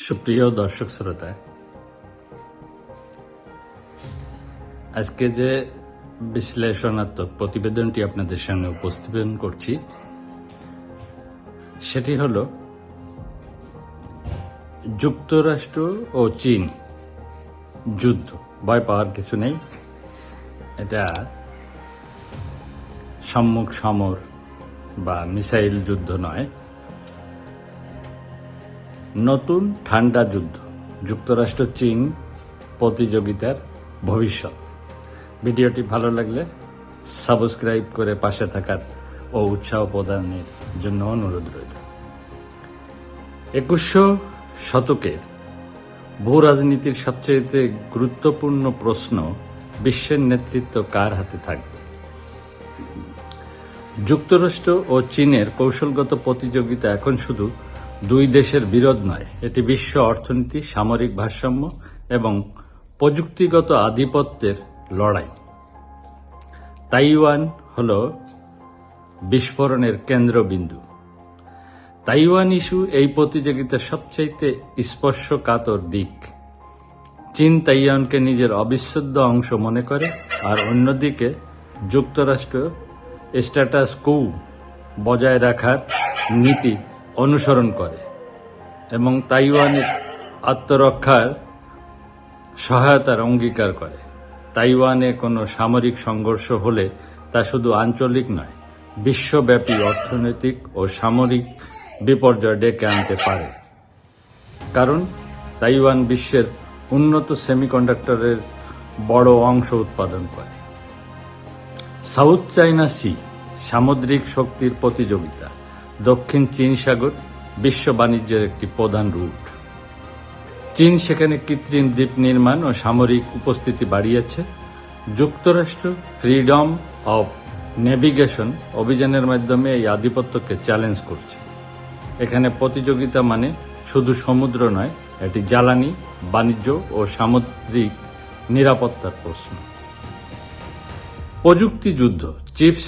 সুপ্রিয় দর্শক শ্রোতা, আজকে যে বিশ্লেষণাত্মক প্রতিবেদনটি আপনাদের সামনে উপস্থাপন করছি সেটি হল যুক্তরাষ্ট্র ও চীন যুদ্ধ। ভয় পাওয়ার কিছু নেই, এটা সম্মুখ সমর বা মিসাইল যুদ্ধ নয়, নতুন ঠান্ডা যুদ্ধ, যুক্তরাষ্ট্র চীন প্রতিযোগিতার ভবিষ্যৎ। ভিডিওটি ভালো লাগলে সাবস্ক্রাইব করে পাশে থাকার ও উৎসাহ প্রদানের জন্য অনুরোধ রইল। 21 শতকের ভূ রাজনীতির সবচেয়ে গুরুত্বপূর্ণ প্রশ্ন, বিশ্বের নেতৃত্ব কার হাতে থাকবে। যুক্তরাষ্ট্র ও চীনের কৌশলগত প্রতিযোগিতা এখন শুধু দুই দেশের বিরোধ নয়, এটি বিশ্ব অর্থনীতি, সামরিক ভারসাম্য এবং প্রযুক্তিগত আধিপত্যের লড়াই। তাইওয়ান হল বিস্ফোরণের কেন্দ্রবিন্দু। তাইওয়ান ইস্যু এই প্রতিযোগিতার সবচেয়ে স্পর্শকাতর দিক। চীন তাইওয়ানকে নিজের অবিচ্ছেদ্য অংশ মনে করে, আর অন্যদিকে যুক্তরাষ্ট্র স্ট্যাটাস কো বজায় রাখার নীতি অনুসরণ করে এবং তাইওয়ানের আত্মরক্ষার সহায়তার অঙ্গীকার করে। তাইওয়ানে কোনো সামরিক সংঘর্ষ হলে তা শুধু আঞ্চলিক নয়, বিশ্বব্যাপী অর্থনৈতিক ও সামরিক বিপর্যয় ডেকে আনতে পারে, কারণ তাইওয়ান বিশ্বের উন্নত সেমিকন্ডাক্টরের বড় অংশ উৎপাদন করে। সাউথ চায়না সি, সামুদ্রিক শক্তির প্রতিযোগিতা। দক্ষিণ চীন সাগর বিশ্ব বাণিজ্যের একটি প্রধান রুট। চীন সেখানে কৃত্রিম দ্বীপ নির্মাণ ও সামরিক উপস্থিতি বাড়িয়েছে। যুক্তরাষ্ট্র ফ্রিডম অব নেভিগেশন অভিযানের মাধ্যমে এই আধিপত্যকে চ্যালেঞ্জ করছে। এখানে প্রতিযোগিতা মানে শুধু সমুদ্র নয়, এটি জ্বালানি, বাণিজ্য ও সামুদ্রিক নিরাপত্তার প্রশ্ন। প্রযুক্তি যুদ্ধ, চিপস,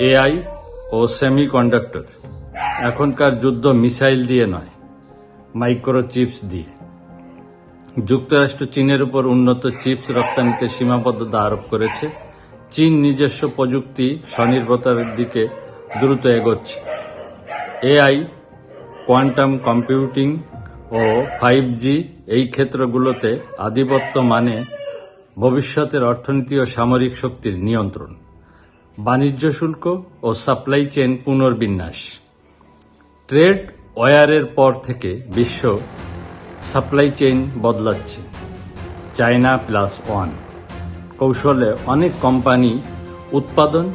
এআই ও সেমিকন্ডাক্টর। এখনকার যুদ্ধ মিসাইল দিয়ে নয়, মাইক্রো চিপস দিয়ে। যুক্তরাষ্ট্র চীনের উপর উন্নত চিপস রপ্তানিতে সীমাবদ্ধতা আরোপ করেছে। চীন নিজস্ব প্রযুক্তি স্বনির্ভরতার দিকে দ্রুত এগোচ্ছে। এআই, কোয়ান্টাম কম্পিউটিং ও 5G এই ক্ষেত্রগুলোতে আধিপত্য মানে ভবিষ্যতের অর্থনীতি ও সামরিক শক্তির নিয়ন্ত্রণ। বাণিজ্য শুল্ক ও সাপ্লাই চেইন পুনর্বিন্যাস। ট্রেড ওয়ারের পর থেকে বিশ্ব সাপ্লাই চেইন বদলাচ্ছে। চায়না +1 কৌশলে অনেক কোম্পানি উৎপাদন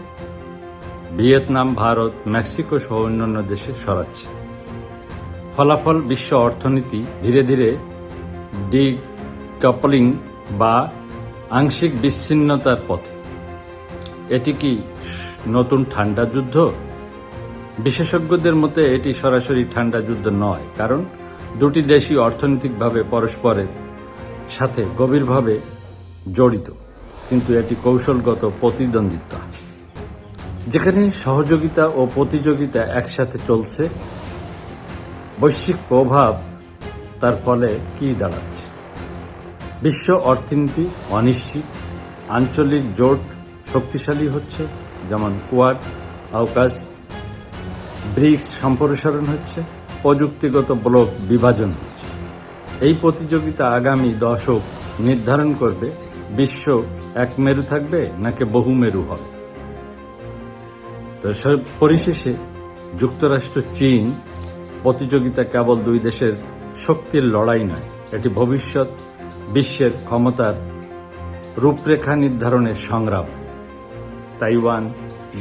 ভিয়েতনাম, ভারত, মেক্সিকো সহ অন্যান্য দেশে সরাচ্ছে। ফলাফল, বিশ্ব অর্থনীতি ধীরে ধীরে ডিকাপলিং বা আংশিক বিচ্ছিন্নতার পথে। এটি কি নতুন ঠান্ডা যুদ্ধ? বিশেষজ্ঞদের মতে এটি সরাসরি ঠান্ডা যুদ্ধ নয়, কারণ দুটি দেশই অর্থনৈতিকভাবে পরস্পরের সাথে গভীরভাবে জড়িত, কিন্তু এটি কৌশলগত প্রতিদ্বন্দ্বিতা, যেখানে সহযোগিতা ও প্রতিযোগিতা একসাথে চলছে। বৈশ্বিক প্রভাব, তার ফলে কি দাঁড়াচ্ছে? বিশ্ব অর্থনীতি অনিশ্চিত, আঞ্চলিক জোট শক্তিশালী হচ্ছে, যেমন কোয়াড, আউকাস, ব্রিক্স সম্প্রসারণ হচ্ছে, প্রযুক্তিগত ব্লক বিভাজন হচ্ছে। এই প্রতিযোগিতা আগামী দশক নির্ধারণ করবে বিশ্ব এক মেরু থাকবে নাকি বহুমেরু হবে। তো পরিশেষে যুক্তরাষ্ট্র চীন প্রতিযোগিতা কেবল দুই দেশের শক্তির লড়াই নয়, এটি ভবিষ্যৎ বিশ্বের ক্ষমতার রূপরেখা নির্ধারণের সংগ্রাম। তাইওয়ান,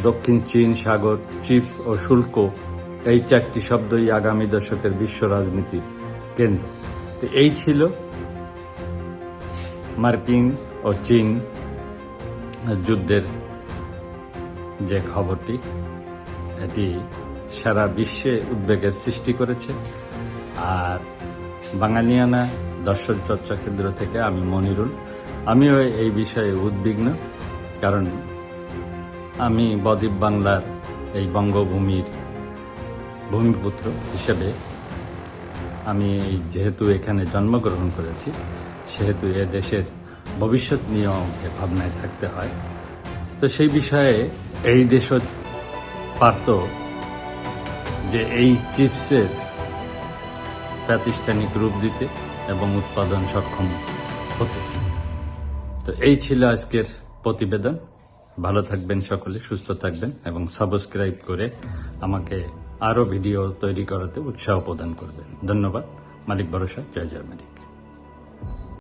দক্ষিণ চীন সাগর, চিপস ও শুল্ক, এই চারটি শব্দই আগামী দশকের বিশ্ব রাজনীতির কেন্দ্র। তো এই ছিল মার্কিন ও চীন যুদ্ধের যে খবরটি, এটি সারা বিশ্বে উদ্বেগের সৃষ্টি করেছে। আর বাঙালিয়ানা দর্শন চর্চা কেন্দ্র থেকে আমি মনিরুল, আমিও এই বিষয়ে উদ্বিগ্ন, কারণ আমি বদ্বীপ বাংলার এই বঙ্গভূমির ভূমিপুত্র হিসেবে আমি যেহেতু এখানে জন্মগ্রহণ করেছি, সেহেতু এ দেশের ভবিষ্যৎ নিয়েও আমাকে ভাবনায় থাকতে হয়। তো সেই বিষয়ে এই দেশও পারত যে এই চিপসের প্রাতিষ্ঠানিক রূপ দিতে এবং উৎপাদন সক্ষম হতে। তো এই ছিল আজকের প্রতিবেদন। ভালো থাকবেন সকলে, সুস্থ থাকবেন এবং সাবস্ক্রাইব করে আমাকে আরও ভিডিও তৈরি করাতে উৎসাহ প্রদান করবেন। ধন্যবাদ। মালিক ভরসা। জয় জয় মালিক।